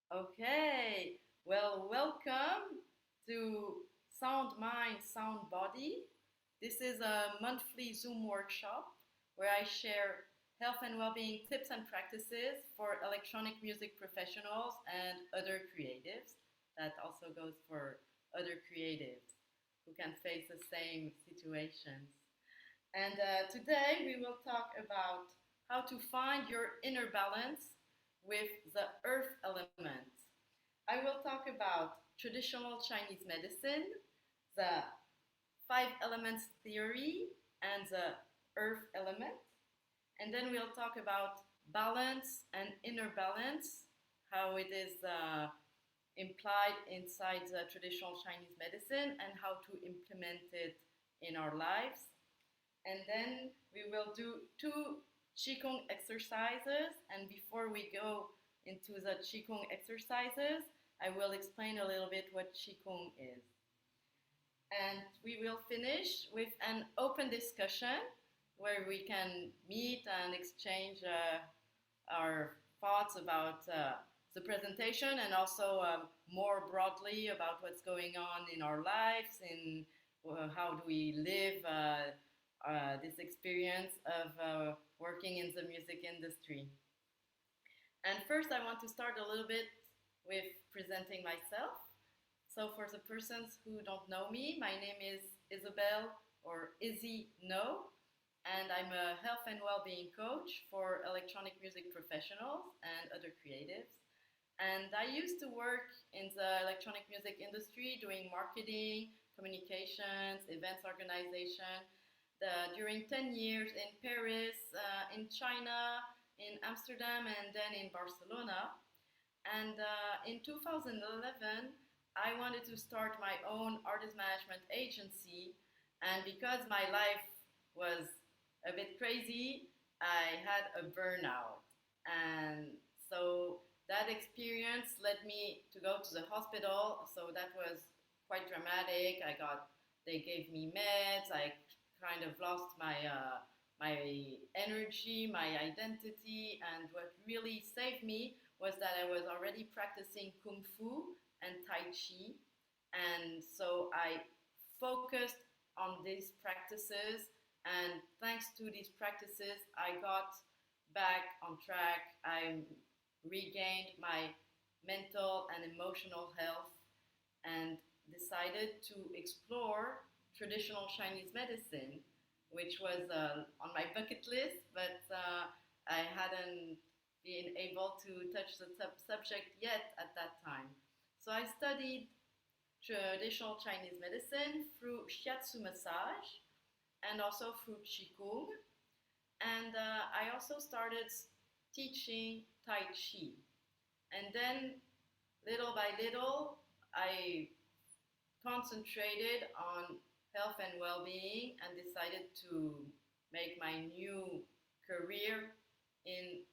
Okay, well, welcome to Sound Mind, Sound Body. This is a monthly Zoom workshop where I share health and well-being tips and practices for electronic music professionals and other creatives. That also goes for other creatives who can face the same situations. And today we will talk about how to find your inner balance with the earth element. I will talk about traditional Chinese medicine, the five elements theory, and the earth element. And then we'll talk about balance and inner balance, how it is implied inside the traditional Chinese medicine, and how to implement it in our lives. And then we will do two Qigong exercises. And before we go into the Qigong exercises, I will explain a little bit what Qigong is. And we will finish with an open discussion where we can meet and exchange our thoughts about the presentation and also more broadly about what's going on in our lives and how do we live this experience of working in the music industry. And first, I want to start a little bit with presenting myself. So, for the persons who don't know me, my name is Isabel or Izzy Naud, and I'm a health and well-being coach for electronic music professionals and other creatives. And I used to work in the electronic music industry doing marketing, communications, events organization, during 10 years in Paris, in China, in Amsterdam, and then in Barcelona. And in 2011, I wanted to start my own artist management agency. And because my life was a bit crazy, I had a burnout. And so that experience led me to go to the hospital. So that was quite dramatic. They gave me meds. I kind of lost my energy, my identity, and what really saved me was that I was already practicing Kung Fu and Tai Chi, and so I focused on these practices, and thanks to these practices, I got back on track. I regained my mental and emotional health and decided to explore traditional Chinese medicine, which was on my bucket list, but I hadn't been able to touch the subject yet at that time. So I studied traditional Chinese medicine through shiatsu massage and also through Qigong. And I also started teaching Tai Chi. And then little by little, I concentrated on health and well-being and decided to make my new career in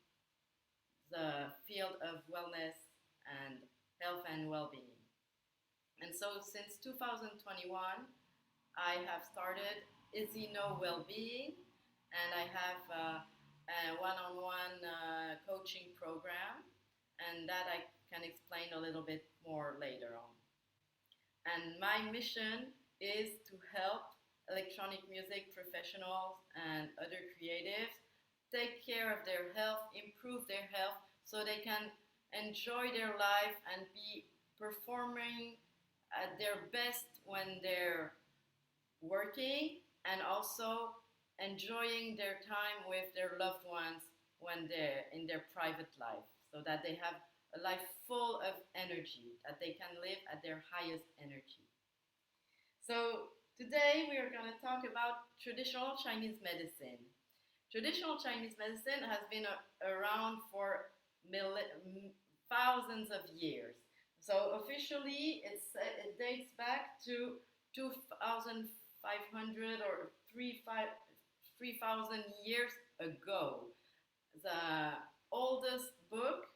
the field of wellness and health and well-being. And so since 2021, I have started Izzy Naud Wellbeing, and I have a one-on-one coaching program, and that I can explain a little bit more later on. And my mission is to help electronic music professionals and other creatives take care of their health, improve their health, so they can enjoy their life and be performing at their best when they're working, and also enjoying their time with their loved ones when they're in their private life, so that they have a life full of energy, that they can live at their highest energy. So today we are going to talk about traditional Chinese medicine. Traditional Chinese medicine has been around for thousands of years. So officially it dates back to 2,500 or 3,000 years ago. The oldest book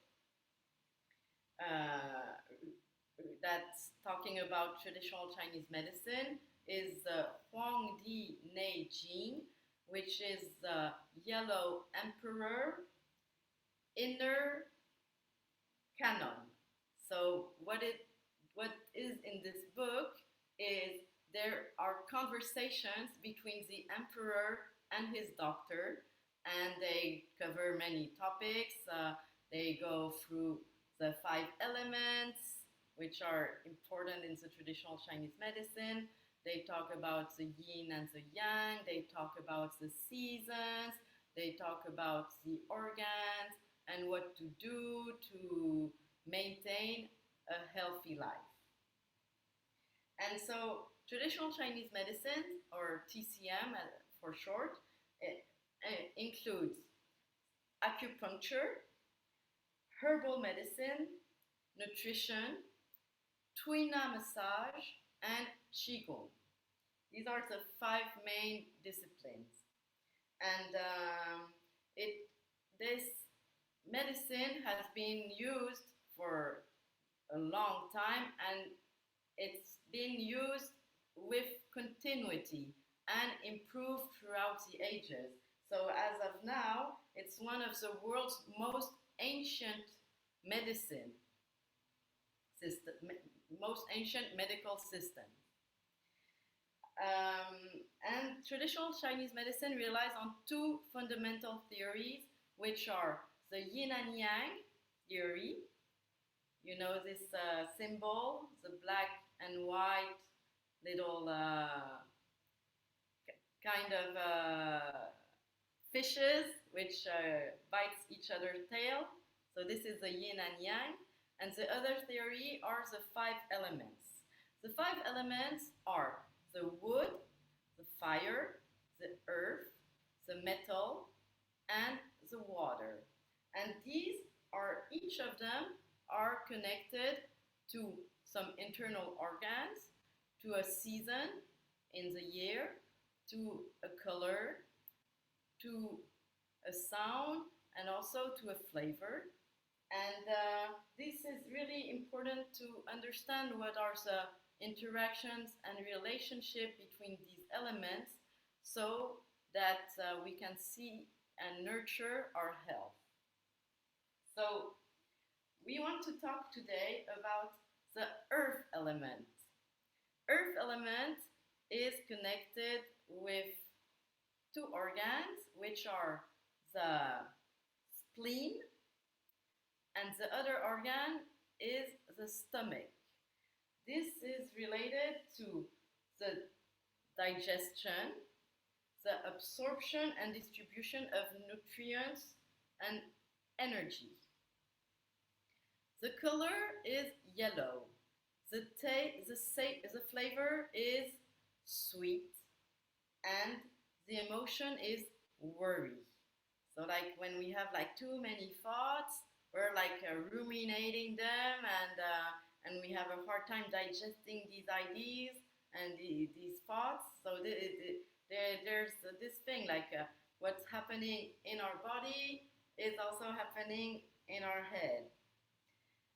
that's talking about traditional Chinese medicine is the Huangdi Neijing, which is the Yellow Emperor Inner Canon. So what is in this book is there are conversations between the emperor and his doctor, and they cover many topics. They go through the five elements, which are important in the traditional Chinese medicine. They talk about the yin and the yang. They talk about the seasons. They talk about the organs and what to do to maintain a healthy life. And so, traditional Chinese medicine, or TCM for short, includes acupuncture, herbal medicine, nutrition, Tuina massage, and Qi Gong. These are the five main disciplines. And this medicine has been used for a long time, and it's been used with continuity and improved throughout the ages. So as of now, it's one of the world's most ancient medicine system, most ancient medical system. And traditional Chinese medicine relies on two fundamental theories, which are the yin and yang theory. You know this symbol, the black and white little kind of fishes which bites each other's tail. So this is the yin and yang. And the other theory are the five elements. The five elements are the wood, the fire, the earth, the metal, and the water. And these are, each of them are connected to some internal organs, to a season in the year, to a color, to a sound, and also to a flavor. And this is really important to understand what are the interactions and relationship between these elements so that we can see and nurture our health. So we want to talk today about the earth element. Earth element is connected with two organs, which are the spleen, and the other organ is the stomach. This is related to the digestion, the absorption and distribution of nutrients and energy. The color is yellow. The flavor is sweet, and the emotion is worry. So like when we have like too many thoughts, we're like ruminating them, and we have a hard time digesting these ideas and these thoughts. So there's this thing like what's happening in our body is also happening in our head.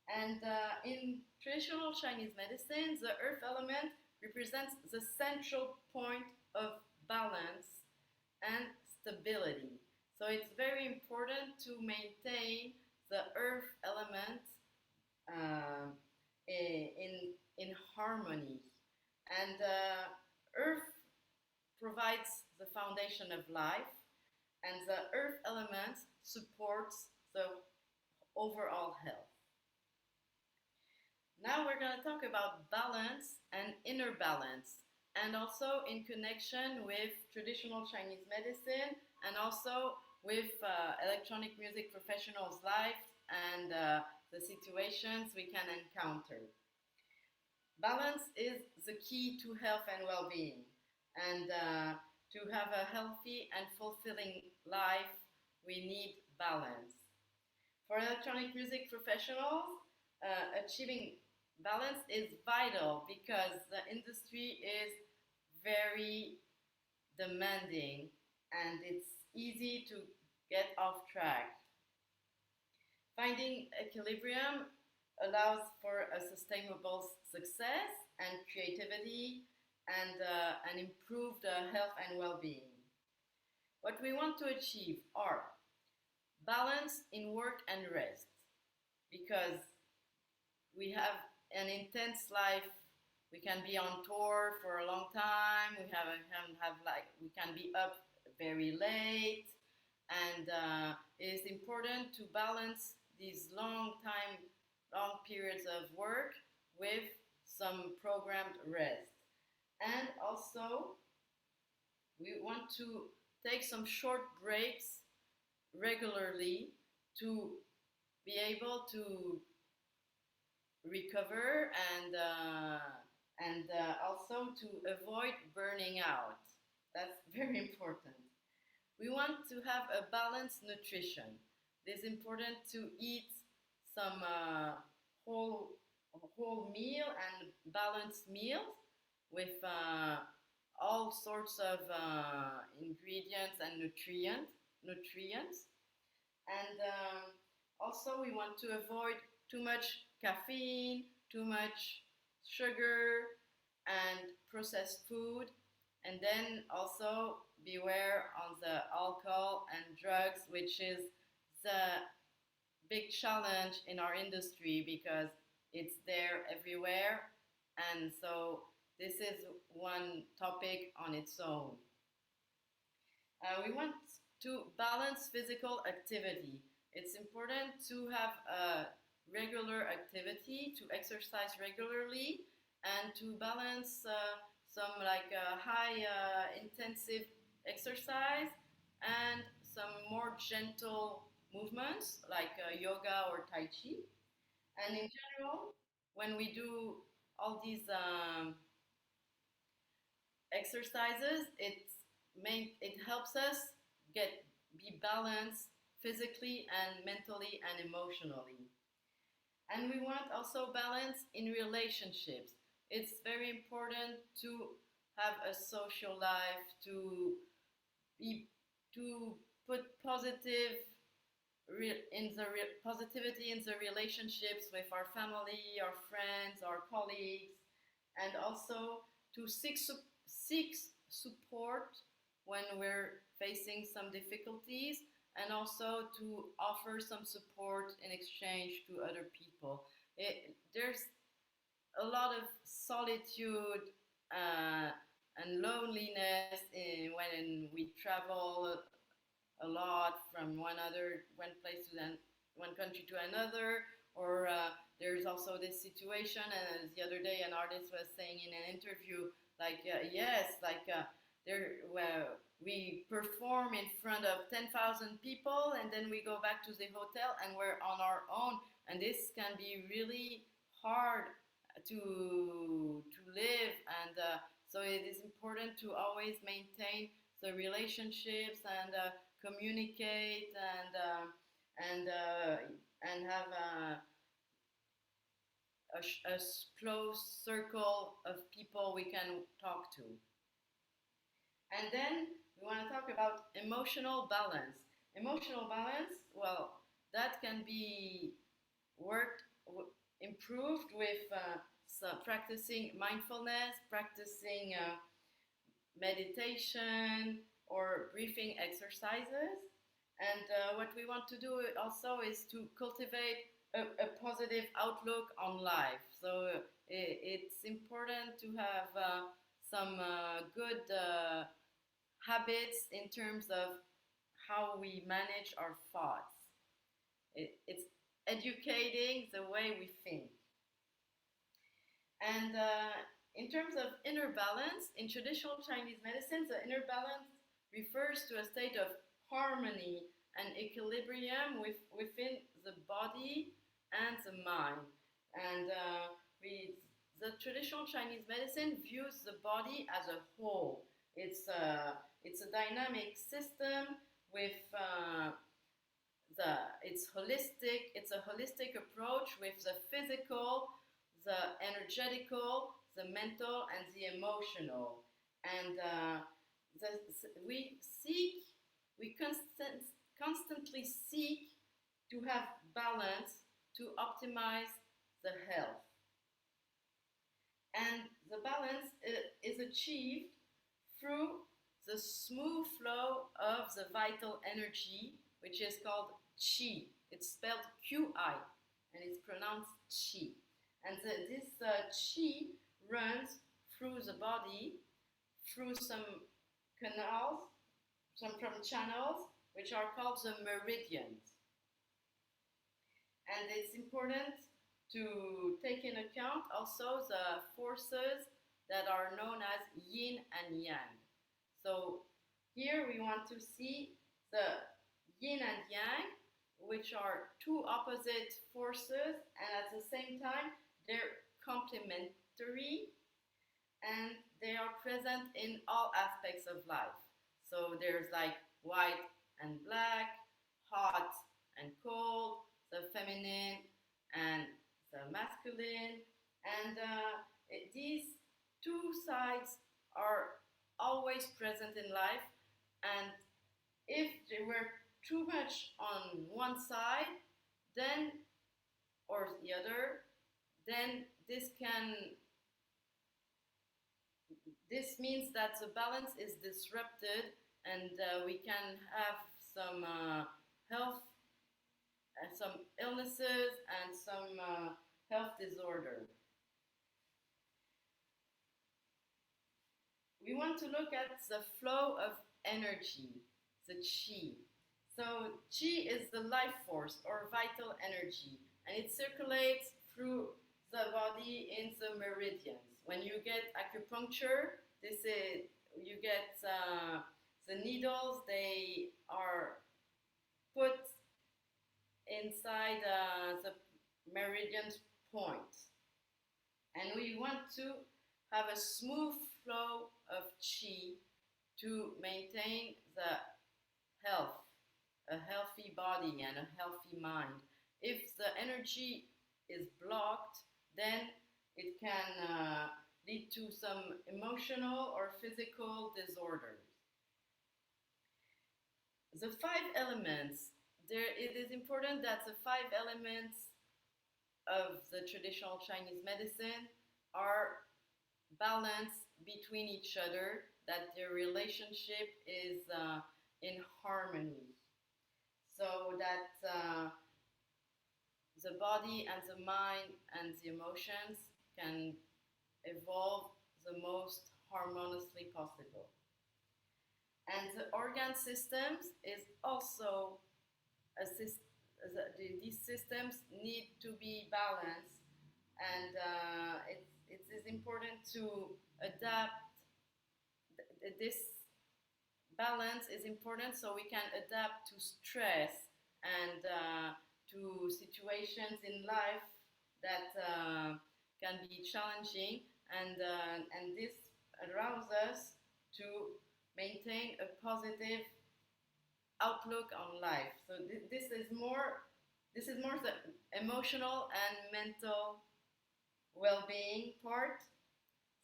And in traditional Chinese medicine, the earth element represents the central point of balance and stability. So it's very important to maintain the earth element in harmony. And earth provides the foundation of life, and the earth element supports the overall health. Now we're going to talk about balance and inner balance, and also in connection with traditional Chinese medicine, and also with electronic music professionals' lives and the situations we can encounter. Balance is the key to health and well-being, and to have a healthy and fulfilling life, we need balance. For electronic music professionals, achieving balance is vital because the industry is very demanding and it's easy to get off track. Finding equilibrium allows for a sustainable success and creativity and an improved health and well-being. What we want to achieve are balance in work and rest, because we have an intense life. We can be on tour for a long time. We can be up very late, and it is important to balance these long periods of work with some programmed rest. And also, we want to take some short breaks regularly to be able to recover and also to avoid burning out. That's very important. We want to have a balanced nutrition. It is important to eat some whole whole meal and balanced meals with all sorts of ingredients and nutrients. And also, we want to avoid too much caffeine, too much sugar, and processed food. And then also beware on the alcohol and drugs, which is the big challenge in our industry because it's there everywhere. And so this is one topic on its own. We want to balance physical activity. It's important to have a regular activity, to exercise regularly, and to balance some like high intensive exercise and some more gentle movements like yoga or tai chi. And in general, when we do all these exercises, it helps us be balanced physically and mentally and emotionally. And we want also balance in relationships. It's very important to have a social life, be to put positivity in the relationships with our family, our friends, our colleagues, and also to seek support when we're facing some difficulties, and also to offer some support in exchange to other people. There's a lot of solitude and loneliness when we travel a lot from one place to one country to another, or there's also this situation. And the other day, an artist was saying in an interview, like yes, like there well, we perform in front of 10,000 people, and then we go back to the hotel and we're on our own, and this can be really hard to live. And so it is important to always maintain the relationships and communicate and have a close circle of people we can talk to. And then we want to talk about emotional balance. Emotional balance, well, that can be improved with practicing mindfulness, practicing meditation, or breathing exercises. And what we want to do also is to cultivate a positive outlook on life. So it's important to have some good habits in terms of how we manage our thoughts. It's educating the way we think. And in terms of inner balance, in traditional Chinese medicine, the inner balance refers to a state of harmony and equilibrium within the body and the mind. And the traditional Chinese medicine views the body as a whole. It's a dynamic system with it's a holistic approach with the physical, the energetical, the mental, and the emotional. And we constantly seek to have balance to optimize the health. And the balance is achieved through the smooth flow of the vital energy, which is called Qi. It's spelled Qi, and it's pronounced Qi. And this Qi runs through the body, through some canals, from channels, which are called the meridians. And it's important to take in account also the forces that are known as yin and yang. So here we want to see the yin and yang, which are two opposite forces, and at the same time they're complementary and they are present in all aspects of life. So there's like white and black, hot and cold, the feminine and the masculine, and these two sides are always present in life. And if they were too much on one side, then or the other, then this means that the balance is disrupted, and we can have some health, some illnesses, and some health disorder. We want to look at the flow of energy, the Qi. So Qi is the life force or vital energy, and it circulates through the body in the meridians. When you get acupuncture, you get the needles. They are put inside the meridian point, and we want to have a smooth flow of Qi to maintain the health, a healthy body and a healthy mind. If the energy is blocked, then it can lead to some emotional or physical disorders. The five elements, it is important that the five elements of the traditional Chinese medicine are balanced between each other, that their relationship is in harmony, so that the body and the mind and the emotions can evolve the most harmoniously possible. And the organ systems is also these systems need to be balanced, and it is important to adapt. This balance is important so we can adapt to stress and to situations in life that can be challenging, and this allows us to maintain a positive outlook on life. So this is more the emotional and mental well-being part.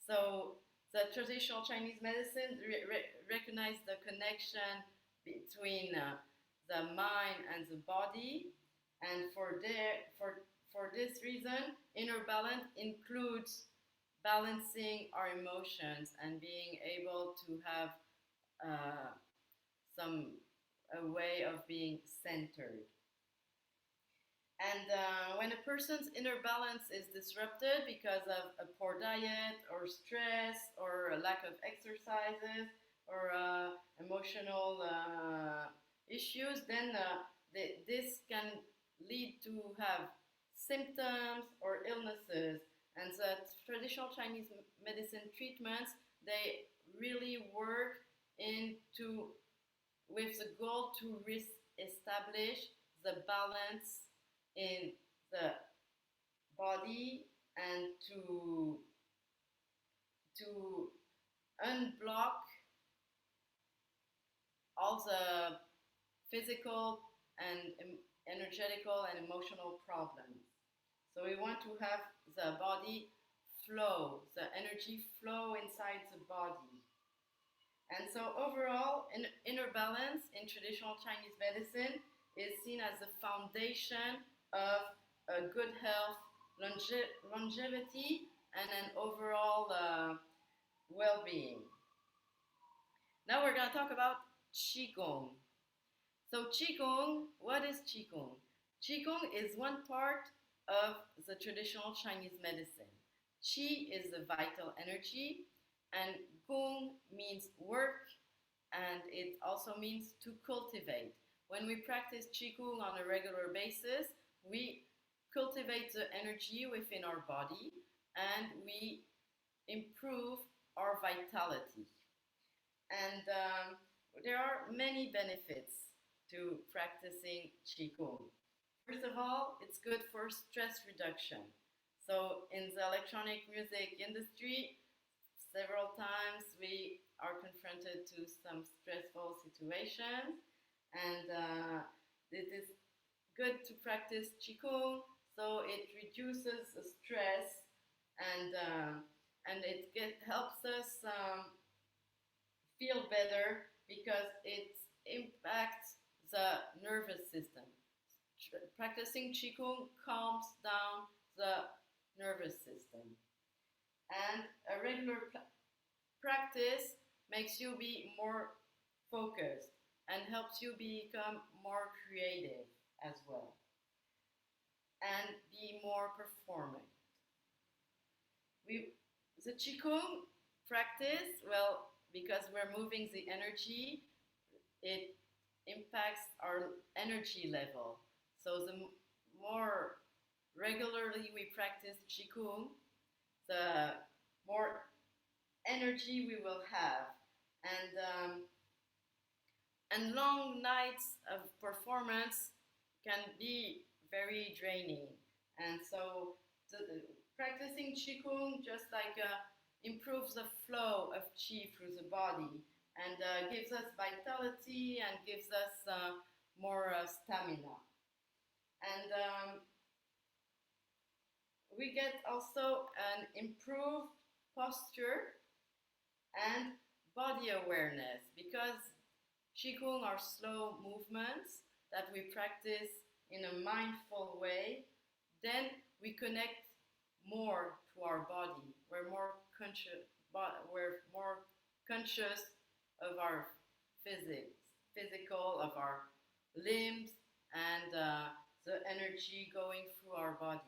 So the traditional Chinese medicine recognize the connection between the mind and the body, and for this reason, inner balance includes balancing our emotions and being able to have a way of being centered. And when a person's inner balance is disrupted because of a poor diet or stress or a lack of exercises or emotional issues, then this can lead to have symptoms or illnesses. And the traditional Chinese medicine treatments, they really work with the goal to re-establish the balance in the body and to unblock all the physical and energetical and emotional problems. So we want to have the body flow, the energy flow inside the body. And so overall, inner balance in traditional Chinese medicine is seen as the foundation of a good health, longevity, and an overall well-being. Now we're going to talk about Qi Gong. So Qi Gong, what is Qi Gong? Qi Gong is one part of the traditional Chinese medicine. Qi is the vital energy, and Gong means work, and it also means to cultivate. When we practice Qigong on a regular basis, we cultivate the energy within our body and we improve our vitality. And there are many benefits to practicing Qigong. First of all, it's good for stress reduction. So, in the electronic music industry, several times we are confronted to some stressful situations, and it is good to practice Qigong so it reduces the stress and helps us feel better because it impacts the nervous system. Practicing Qigong calms down the nervous system. And a regular practice makes you be more focused and helps you become more creative as well and be more performant. The Qigong practice, well, because we're moving the energy, it impacts our energy level. So the more regularly we practice Qigong, the more energy we will have. And long nights of performance can be very draining. And so practicing Qigong just like improves the flow of Qi through the body and gives us vitality and gives us more stamina. And we get also an improved posture and body awareness because Qigong are slow movements that we practice in a mindful way. Then we connect more to our body. We're more conscious of our physical, of our limbs, and the energy going through our body.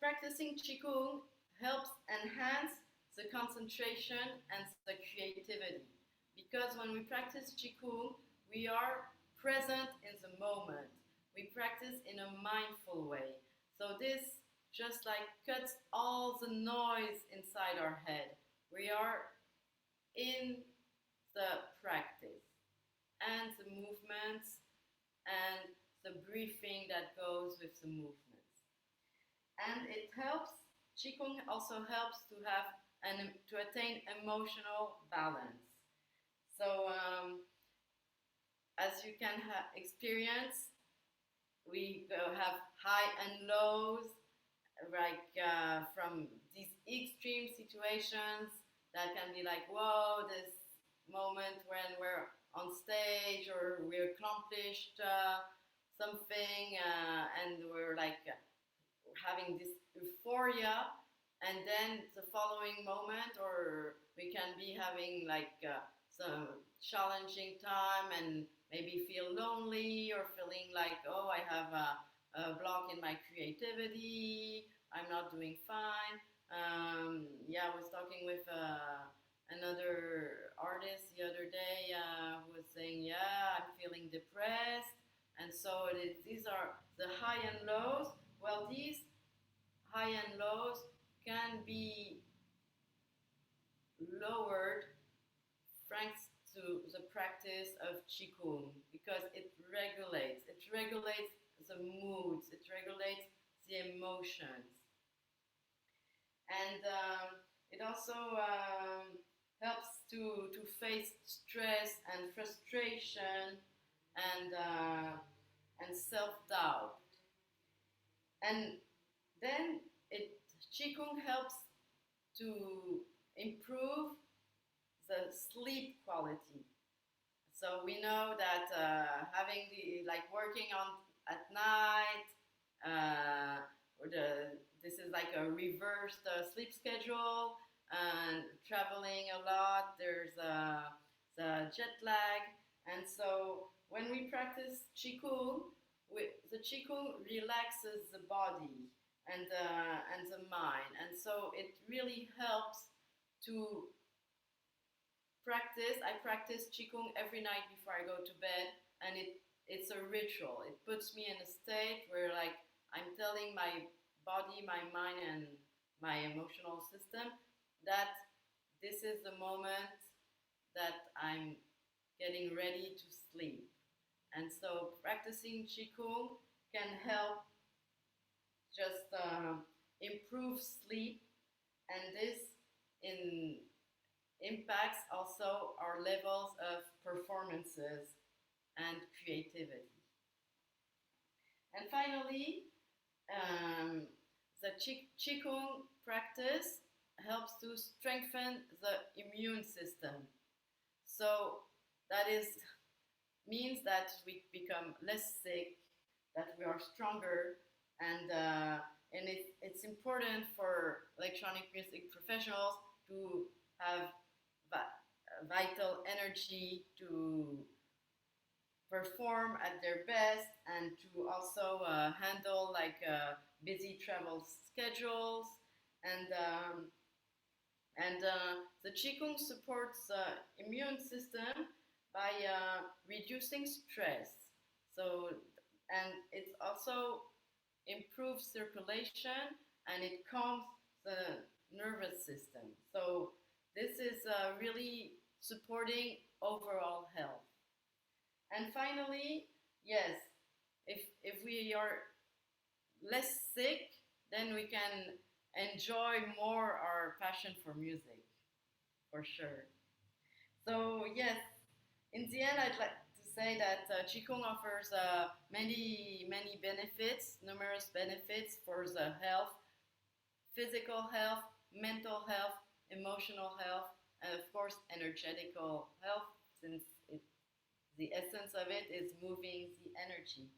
Practicing Qigong helps enhance the concentration and the creativity because when we practice Qigong, we are present in the moment. We practice in a mindful way. So this just like cuts all the noise inside our head. We are in the practice and the movements and the briefing that goes with the movements. And it helps, Qigong also helps to attain emotional balance. So as you can experience, we have high and lows, like from these extreme situations that can be like, whoa, this moment when we're on stage or we accomplished something and we're like having this euphoria, and then the following moment, or we can be having like some challenging time and maybe feel lonely or feeling like, oh, I have a block in my creativity, I'm not doing fine. I was talking with another artist the other day who was saying, yeah, I'm feeling depressed. And so these are the high and lows. Well, these high and lows can be lowered thanks to the practice of Qigong because it regulates the moods, it regulates the emotions. And it also helps to face stress and frustration and self-doubt. And then Qigong helps to improve the sleep quality. So we know that having working on at night, this is like a reversed sleep schedule, and traveling a lot. There's the jet lag, and so when we practice Qigong, the Qigong relaxes the body and the mind, and so it really helps to practice. I practice Qigong every night before I go to bed, and it's a ritual. It puts me in a state where, like, I'm telling my body, my mind, and my emotional system that this is the moment that I'm getting ready to sleep. And so practicing Qigong can help just improve sleep, and this in impacts also our levels of performances and creativity. And finally, the Qigong practice helps to strengthen the immune system. So that is means that we become less sick, that we are stronger, and it's important for electronic music professionals to have vital energy to perform at their best and to also handle busy travel schedules and the Qigong supports the immune system by reducing stress. So, and it also improves circulation and it calms the nervous system. So, this is really supporting overall health. And finally, yes, if we are less sick, then we can enjoy more our passion for music, for sure. So yes, in the end, I'd like to say that Qigong offers many benefits, numerous benefits for the health, physical health, mental health, emotional health, and of course, energetical health, since the essence of it is moving the energy.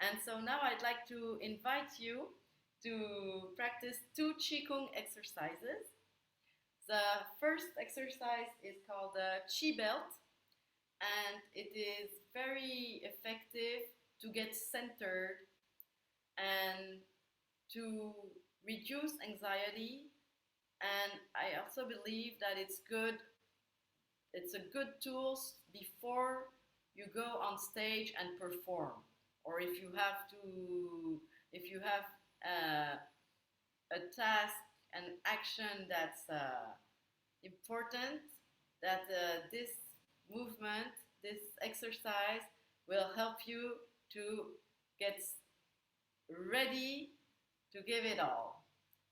And so now I'd like to invite you to practice 2 Qigong exercises. The first exercise is called the Qi belt, and it is very effective to get centered and to reduce anxiety. And I also believe that it's a good tool before you go on stage and perform, or if you have a task, an action that's important, that this movement, this exercise will help you to get ready to give it all.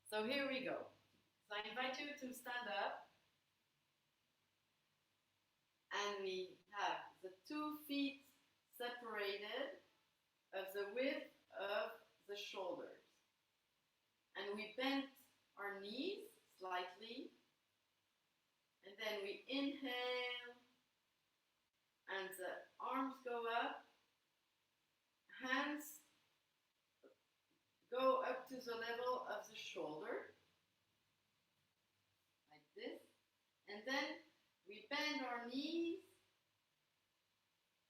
So here we go. So I invite you to stand up, and we have the 2 feet separated of the width of the shoulders. And we bend our knees slightly, and then we inhale, and the arms go up, hands go up to the level of the shoulder, like this, and then we bend our knees,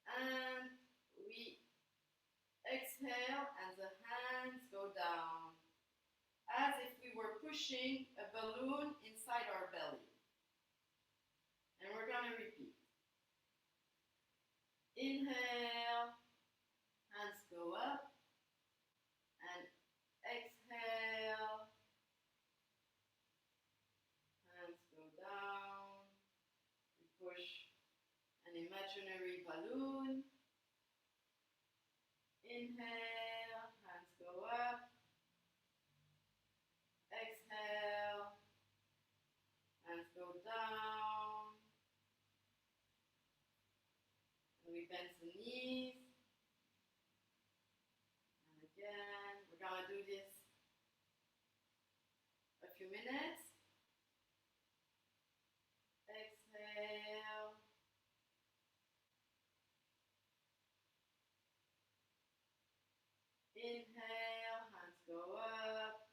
and we exhale, and the hands go down, as if we were pushing a balloon inside our belly. And we're going to repeat. Inhale, hands go up, and exhale, hands go down. We push an imaginary balloon. Inhale, hands go up, exhale, hands go down. And we bend the knees. And again, we're going to do this a few minutes. Exhale. Inhale, hands go up.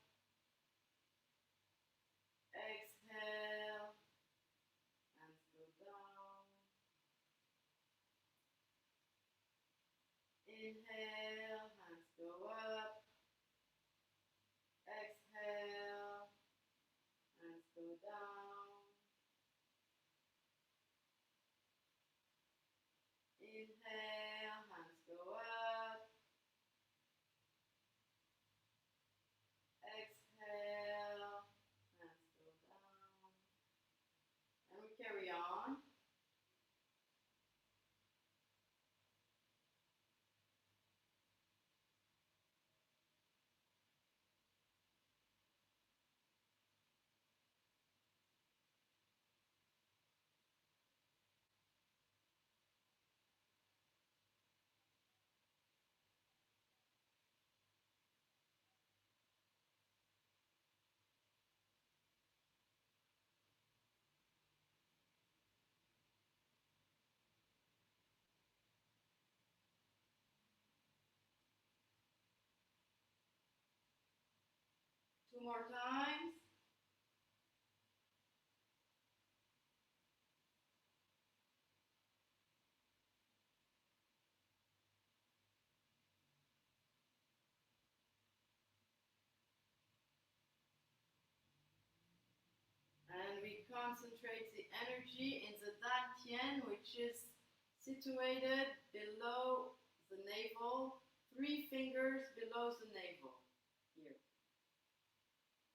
Exhale, hands go down. Inhale, hands go up. Exhale, hands go down. Inhale, hands go up. Exhale, hands go down. And we carry on. Two more times. And we concentrate the energy in the dantian, which is situated below the navel, 3 fingers below the navel, here.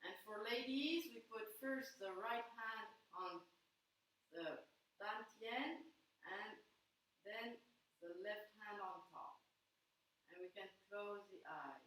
And for ladies, we put first the right hand on the dantian and then the left hand on top. And we can close the eyes.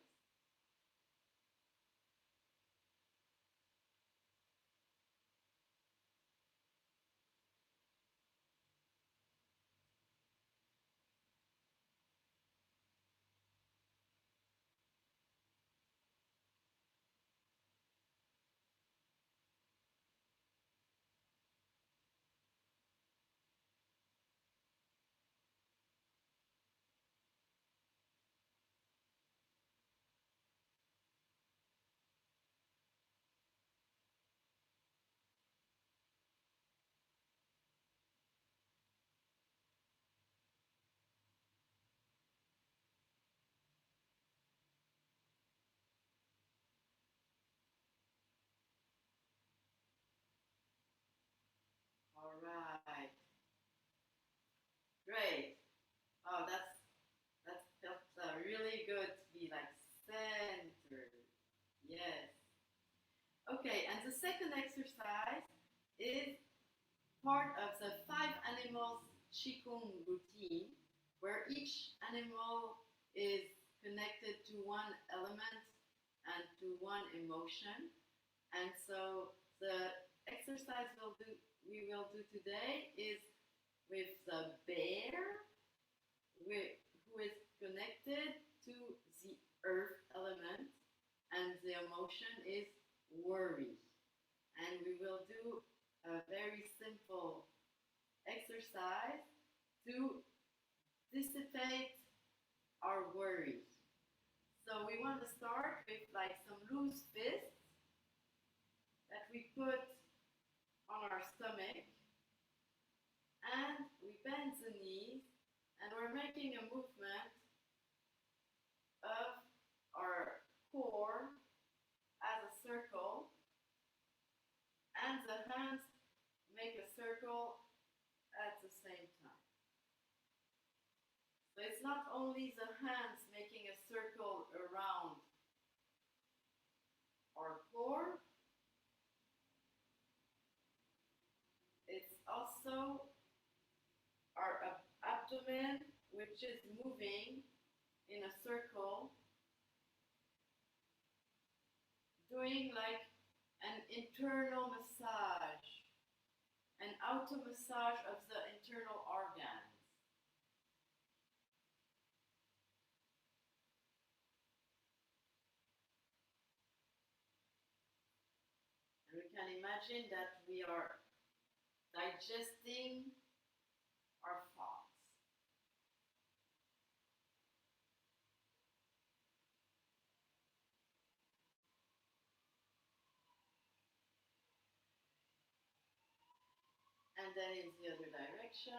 All right. Great. Oh, that felt really good to be like centered. Yes. Okay, and the second exercise is part of the 5 animals Qi Gong routine, where each animal is connected to one element and to one emotion. And so the exercise we will do today is with the bear, who is connected to the earth element, and the emotion is worry. And we will do a very simple exercise to dissipate our worries. So we want to start with like some loose fists that we put on our stomach, and we bend the knees, and we're making a movement of our core as a circle, and the hands make a circle at the same time. So it's not only the hands making a circle around our core, it's also our abdomen, which is moving in a circle, doing like an internal massage, an auto massage of the internal organs. And we can imagine that we are digesting our thoughts. And then in the other direction.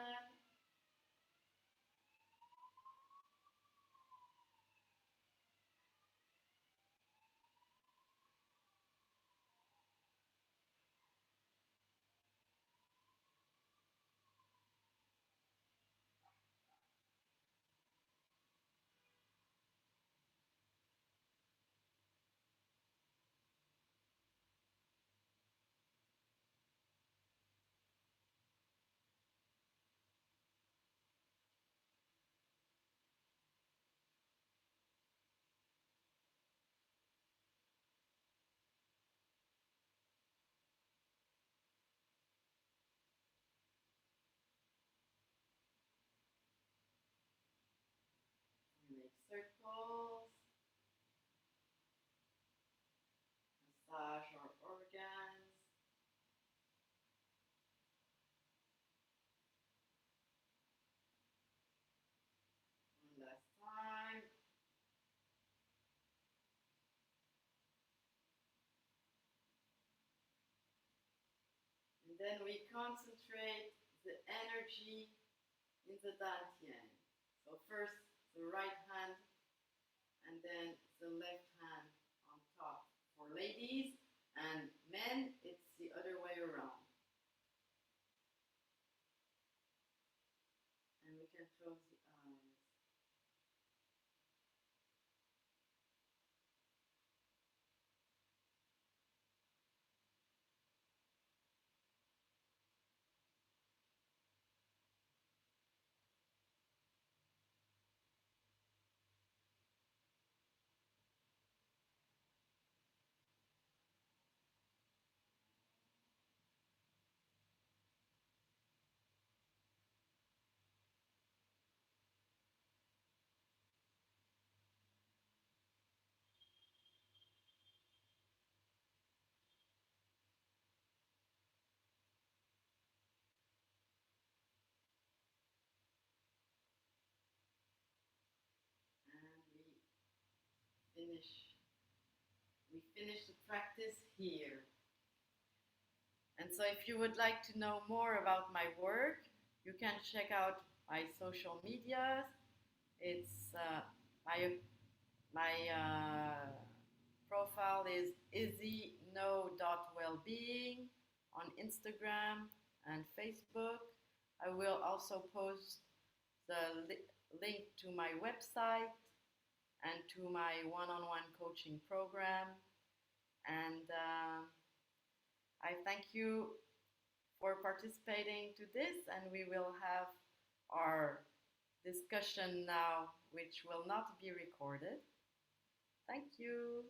then we concentrate the energy in the dantian. So first the right hand and then the left hand on top. For ladies and men, it's the other way around. And we can close the eyes. And we finish the practice here. And so if you would like to know more about my work, you can check out my social medias. It's my profile is Izzy Naud Wellbeing on Instagram and Facebook. I will also post the link to my website and to my one-on-one coaching program. And I thank you for participating to this, and we will have our discussion now, which will not be recorded. Thank you.